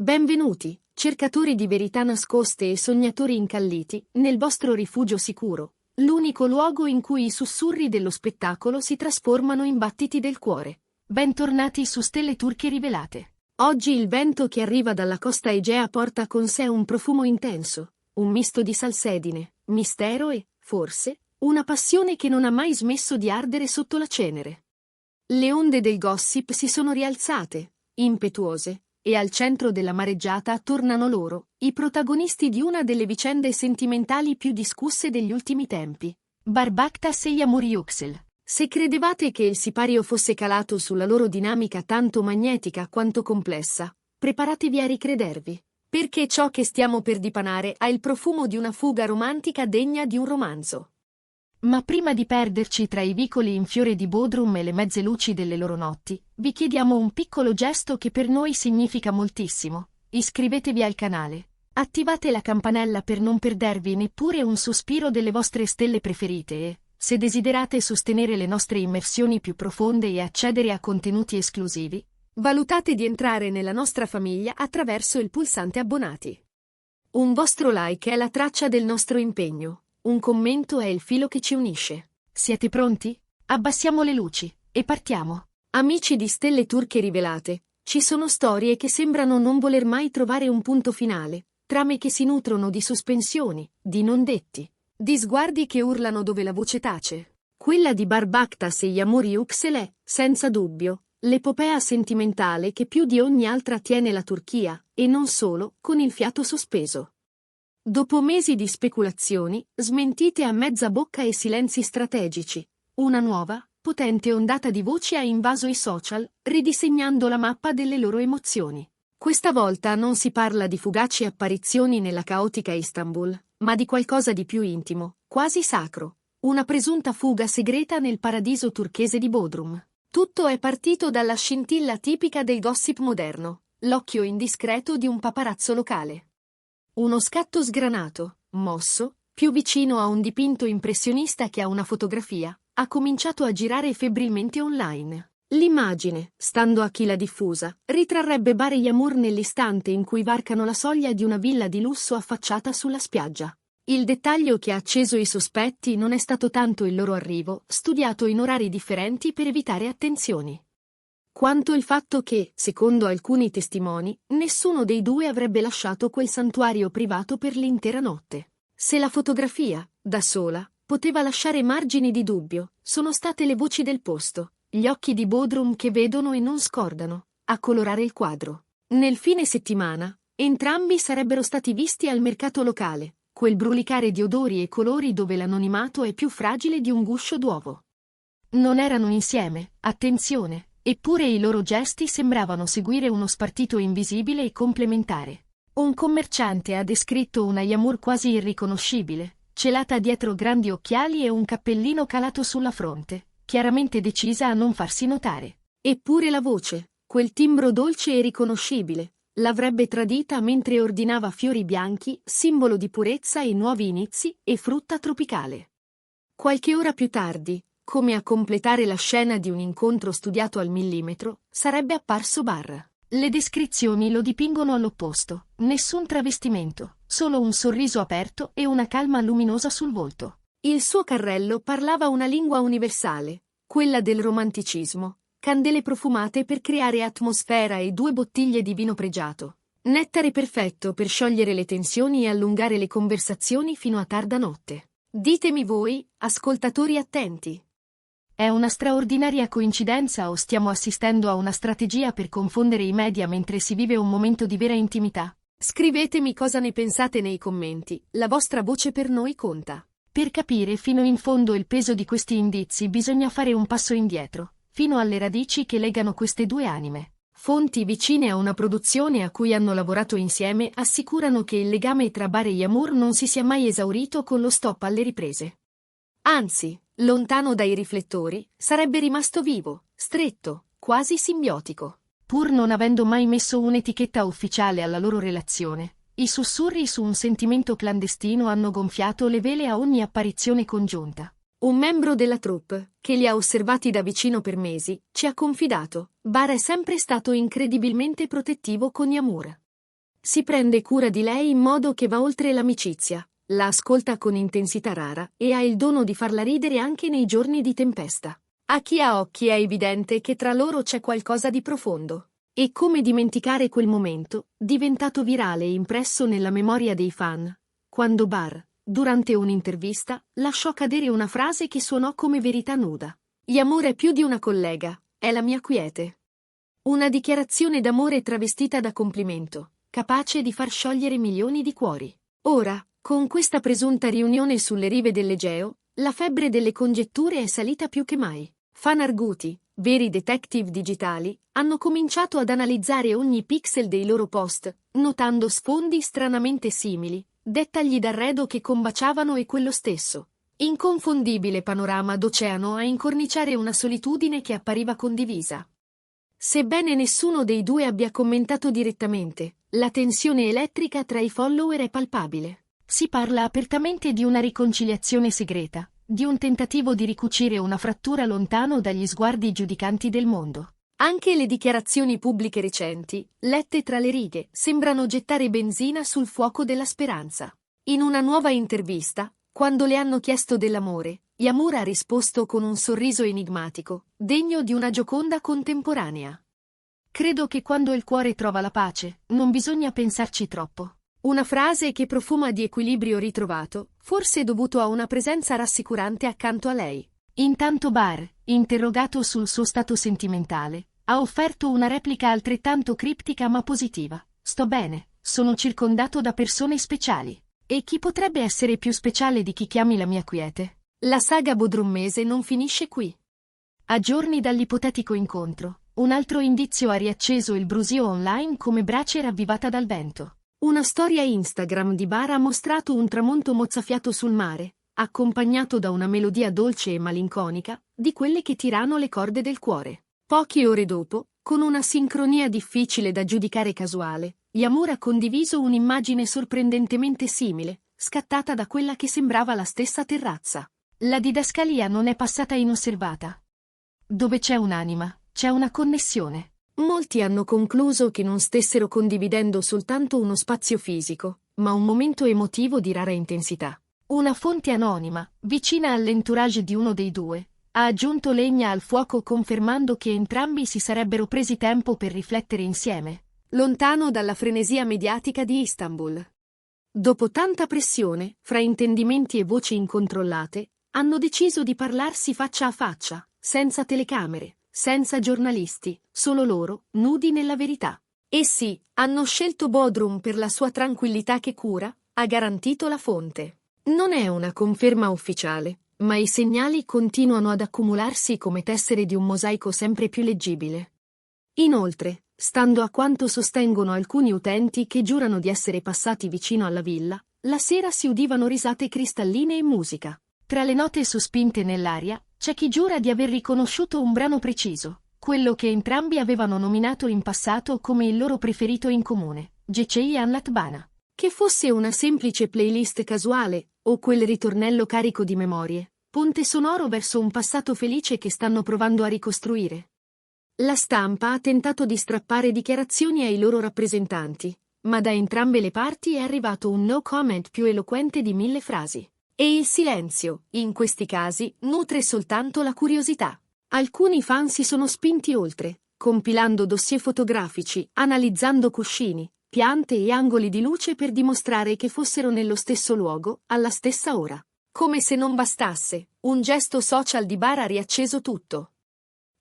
Benvenuti, cercatori di verità nascoste e sognatori incalliti, nel vostro rifugio sicuro, l'unico luogo in cui i sussurri dello spettacolo si trasformano in battiti del cuore. Bentornati su Stelle Turche Rivelate. Oggi il vento che arriva dalla costa Egea porta con sé un profumo intenso, un misto di salsedine, mistero e, forse, una passione che non ha mai smesso di ardere sotto la cenere. Le onde del gossip si sono rialzate, impetuose, e al centro della mareggiata tornano loro, i protagonisti di una delle vicende sentimentali più discusse degli ultimi tempi. Barbaktas e Yağmur Yüksel. Se credevate che il sipario fosse calato sulla loro dinamica tanto magnetica quanto complessa, preparatevi a ricredervi, perché ciò che stiamo per dipanare ha il profumo di una fuga romantica degna di un romanzo. Ma prima di perderci tra i vicoli in fiore di Bodrum e le mezze luci delle loro notti, vi chiediamo un piccolo gesto che per noi significa moltissimo. Iscrivetevi al canale, attivate la campanella per non perdervi neppure un sospiro delle vostre stelle preferite e, se desiderate sostenere le nostre immersioni più profonde e accedere a contenuti esclusivi, valutate di entrare nella nostra famiglia attraverso il pulsante abbonati. Un vostro like è la traccia del nostro impegno. Un commento è il filo che ci unisce. Siete pronti? Abbassiamo le luci e partiamo. Amici di Stelle Turche Rivelate, ci sono storie che sembrano non voler mai trovare un punto finale, trame che si nutrono di sospensioni, di non detti, di sguardi che urlano dove la voce tace. Quella di Barbaktas e Yağmur Yüksel è, senza dubbio, l'epopea sentimentale che più di ogni altra tiene la Turchia, e non solo, con il fiato sospeso. Dopo mesi di speculazioni, smentite a mezza bocca e silenzi strategici, una nuova, potente ondata di voci ha invaso i social, ridisegnando la mappa delle loro emozioni. Questa volta non si parla di fugaci apparizioni nella caotica Istanbul, ma di qualcosa di più intimo, quasi sacro, una presunta fuga segreta nel paradiso turchese di Bodrum. Tutto è partito dalla scintilla tipica del gossip moderno, l'occhio indiscreto di un paparazzo locale. Uno scatto sgranato, mosso, più vicino a un dipinto impressionista che a una fotografia, ha cominciato a girare febbrilmente online. L'immagine, stando a chi l'ha diffusa, ritrarrebbe Bare Yağmur nell'istante in cui varcano la soglia di una villa di lusso affacciata sulla spiaggia. Il dettaglio che ha acceso i sospetti non è stato tanto il loro arrivo, studiato in orari differenti per evitare attenzioni, quanto il fatto che, secondo alcuni testimoni, nessuno dei due avrebbe lasciato quel santuario privato per l'intera notte. Se la fotografia, da sola, poteva lasciare margini di dubbio, sono state le voci del posto, gli occhi di Bodrum che vedono e non scordano, a colorare il quadro. Nel fine settimana, entrambi sarebbero stati visti al mercato locale, quel brulicare di odori e colori dove l'anonimato è più fragile di un guscio d'uovo. Non erano insieme, attenzione. Eppure i loro gesti sembravano seguire uno spartito invisibile e complementare. Un commerciante ha descritto una Yağmur quasi irriconoscibile, celata dietro grandi occhiali e un cappellino calato sulla fronte, chiaramente decisa a non farsi notare. Eppure la voce, quel timbro dolce e riconoscibile, l'avrebbe tradita mentre ordinava fiori bianchi, simbolo di purezza e nuovi inizi, e frutta tropicale. Qualche ora più tardi, come a completare la scena di un incontro studiato al millimetro, sarebbe apparso Bar. Le descrizioni lo dipingono all'opposto, nessun travestimento, solo un sorriso aperto e una calma luminosa sul volto. Il suo carrello parlava una lingua universale, quella del romanticismo, candele profumate per creare atmosfera e 2 bottiglie di vino pregiato. Nettare perfetto per sciogliere le tensioni e allungare le conversazioni fino a tarda notte. Ditemi voi, ascoltatori attenti. È una straordinaria coincidenza o stiamo assistendo a una strategia per confondere i media mentre si vive un momento di vera intimità? Scrivetemi cosa ne pensate nei commenti, la vostra voce per noi conta. Per capire fino in fondo il peso di questi indizi bisogna fare un passo indietro, fino alle radici che legano queste due anime. Fonti vicine a una produzione a cui hanno lavorato insieme assicurano che il legame tra Bare e Yağmur non si sia mai esaurito con lo stop alle riprese. Anzi, lontano dai riflettori, sarebbe rimasto vivo, stretto, quasi simbiotico. Pur non avendo mai messo un'etichetta ufficiale alla loro relazione, i sussurri su un sentimento clandestino hanno gonfiato le vele a ogni apparizione congiunta. Un membro della troupe, che li ha osservati da vicino per mesi, ci ha confidato: Bar è sempre stato incredibilmente protettivo con Yağmur. Si prende cura di lei in modo che va oltre l'amicizia, la ascolta con intensità rara e ha il dono di farla ridere anche nei giorni di tempesta. A chi ha occhi è evidente che tra loro c'è qualcosa di profondo. E come dimenticare quel momento, diventato virale e impresso nella memoria dei fan, quando Barr, durante un'intervista, lasciò cadere una frase che suonò come verità nuda. Yamur è più di una collega, è la mia quiete. Una dichiarazione d'amore travestita da complimento, capace di far sciogliere milioni di cuori. Ora, con questa presunta riunione sulle rive dell'Egeo, la febbre delle congetture è salita più che mai. Fan arguti, veri detective digitali, hanno cominciato ad analizzare ogni pixel dei loro post, notando sfondi stranamente simili, dettagli d'arredo che combaciavano e quello stesso inconfondibile panorama d'oceano a incorniciare una solitudine che appariva condivisa. Sebbene nessuno dei due abbia commentato direttamente, la tensione elettrica tra i follower è palpabile. Si parla apertamente di una riconciliazione segreta, di un tentativo di ricucire una frattura lontano dagli sguardi giudicanti del mondo. Anche le dichiarazioni pubbliche recenti, lette tra le righe, sembrano gettare benzina sul fuoco della speranza. In una nuova intervista, quando le hanno chiesto dell'amore, Yamur ha risposto con un sorriso enigmatico, degno di una Gioconda contemporanea. Credo che quando il cuore trova la pace, non bisogna pensarci troppo. Una frase che profuma di equilibrio ritrovato, forse dovuto a una presenza rassicurante accanto a lei. Intanto Barr, interrogato sul suo stato sentimentale, ha offerto una replica altrettanto criptica ma positiva. Sto bene, sono circondato da persone speciali. E chi potrebbe essere più speciale di chi chiami la mia quiete? La saga bodrummese non finisce qui. A giorni dall'ipotetico incontro, un altro indizio ha riacceso il brusio online come brace ravvivata dal vento. Una storia Instagram di Barr ha mostrato un tramonto mozzafiato sul mare, accompagnato da una melodia dolce e malinconica, di quelle che tirano le corde del cuore. Poche ore dopo, con una sincronia difficile da giudicare casuale, Yamur ha condiviso un'immagine sorprendentemente simile, scattata da quella che sembrava la stessa terrazza. La didascalia non è passata inosservata. Dove c'è un'anima, c'è una connessione. Molti hanno concluso che non stessero condividendo soltanto uno spazio fisico, ma un momento emotivo di rara intensità. Una fonte anonima, vicina all'entourage di uno dei due, ha aggiunto legna al fuoco confermando che entrambi si sarebbero presi tempo per riflettere insieme, lontano dalla frenesia mediatica di Istanbul. Dopo tanta pressione, fraintendimenti e voci incontrollate, hanno deciso di parlarsi faccia a faccia, senza telecamere, senza giornalisti, solo loro, nudi nella verità. E sì, hanno scelto Bodrum per la sua tranquillità che cura, ha garantito la fonte. Non è una conferma ufficiale, ma i segnali continuano ad accumularsi come tessere di un mosaico sempre più leggibile. Inoltre, stando a quanto sostengono alcuni utenti che giurano di essere passati vicino alla villa, la sera si udivano risate cristalline e musica. Tra le note sospinte nell'aria, c'è chi giura di aver riconosciuto un brano preciso, quello che entrambi avevano nominato in passato come il loro preferito in comune, Gecei Anlatbana. Che fosse una semplice playlist casuale, o quel ritornello carico di memorie, ponte sonoro verso un passato felice che stanno provando a ricostruire. La stampa ha tentato di strappare dichiarazioni ai loro rappresentanti, ma da entrambe le parti è arrivato un no comment più eloquente di 1000 frasi. E il silenzio, in questi casi, nutre soltanto la curiosità. Alcuni fan si sono spinti oltre, compilando dossier fotografici, analizzando cuscini, piante e angoli di luce per dimostrare che fossero nello stesso luogo, alla stessa ora. Come se non bastasse, un gesto social di Barr ha riacceso tutto.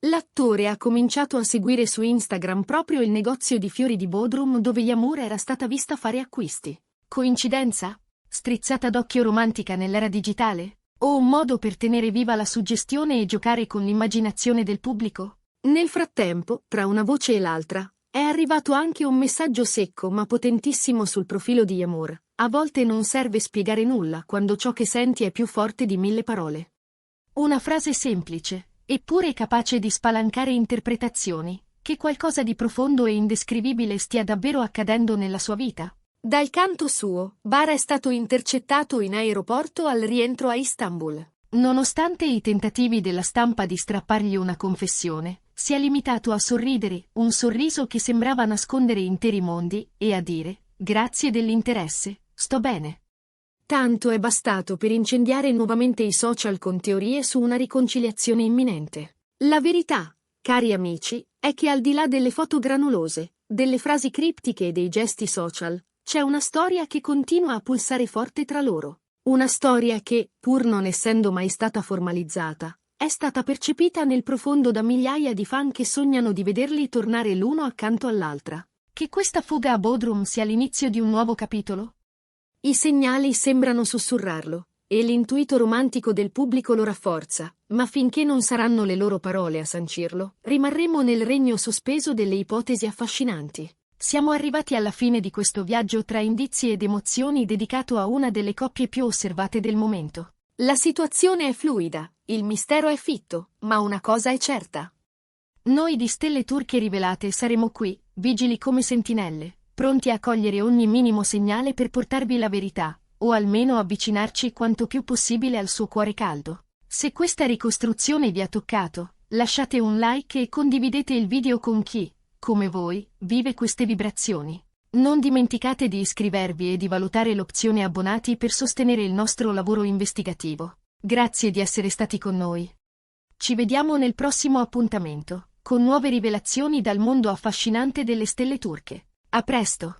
L'attore ha cominciato a seguire su Instagram proprio il negozio di fiori di Bodrum dove Yamur era stata vista fare acquisti. Coincidenza? Strizzata d'occhio romantica nell'era digitale? O un modo per tenere viva la suggestione e giocare con l'immaginazione del pubblico? Nel frattempo, tra una voce e l'altra, è arrivato anche un messaggio secco ma potentissimo sul profilo di Yamur. A volte non serve spiegare nulla quando ciò che senti è più forte di 1000 parole. Una frase semplice, eppure capace di spalancare interpretazioni, che qualcosa di profondo e indescrivibile stia davvero accadendo nella sua vita. Dal canto suo, Barr è stato intercettato in aeroporto al rientro a Istanbul. Nonostante i tentativi della stampa di strappargli una confessione, si è limitato a sorridere, un sorriso che sembrava nascondere interi mondi, e a dire: Grazie dell'interesse, sto bene. Tanto è bastato per incendiare nuovamente i social con teorie su una riconciliazione imminente. La verità, cari amici, è che al di là delle foto granulose, delle frasi criptiche e dei gesti social, c'è una storia che continua a pulsare forte tra loro. Una storia che, pur non essendo mai stata formalizzata, è stata percepita nel profondo da migliaia di fan che sognano di vederli tornare l'uno accanto all'altra. Che questa fuga a Bodrum sia l'inizio di un nuovo capitolo? I segnali sembrano sussurrarlo, e l'intuito romantico del pubblico lo rafforza, ma finché non saranno le loro parole a sancirlo, rimarremo nel regno sospeso delle ipotesi affascinanti. Siamo arrivati alla fine di questo viaggio tra indizi ed emozioni dedicato a una delle coppie più osservate del momento. La situazione è fluida, il mistero è fitto, ma una cosa è certa. Noi di Stelle Turche Rivelate saremo qui, vigili come sentinelle, pronti a cogliere ogni minimo segnale per portarvi la verità, o almeno avvicinarci quanto più possibile al suo cuore caldo. Se questa ricostruzione vi ha toccato, lasciate un like e condividete il video con chi, come voi, vive queste vibrazioni. Non dimenticate di iscrivervi e di valutare l'opzione abbonati per sostenere il nostro lavoro investigativo. Grazie di essere stati con noi. Ci vediamo nel prossimo appuntamento, con nuove rivelazioni dal mondo affascinante delle stelle turche. A presto!